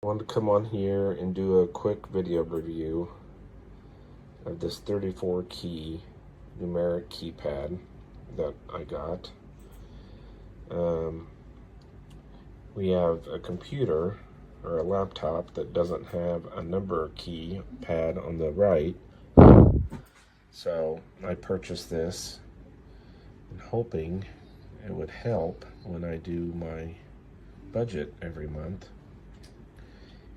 I wanted to come on here and do a quick video review of this 34 key numeric keypad that I got. We have a computer or a laptop that doesn't have a number key pad on the right, so I purchased this and hoping it would help when I do my budget every month.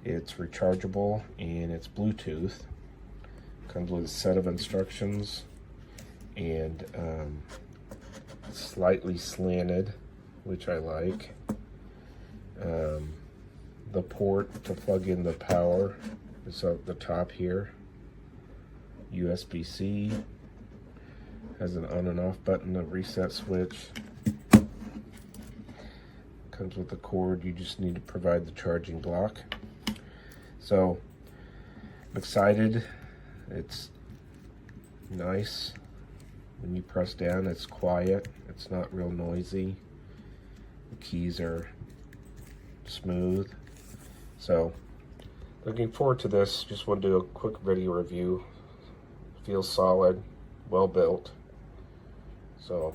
It's rechargeable and it's Bluetooth. Comes with a set of instructions and slightly slanted, which I like. The port to plug in the power is at the top here. USB-C. Has an on and off button, a reset switch. Comes with the cord, you just need to provide the charging block. So, I'm excited. It's nice. When you press down, it's quiet. It's not real noisy. The keys are smooth. So, looking forward to this. Just want to do a quick video review. Feels solid, well built. So,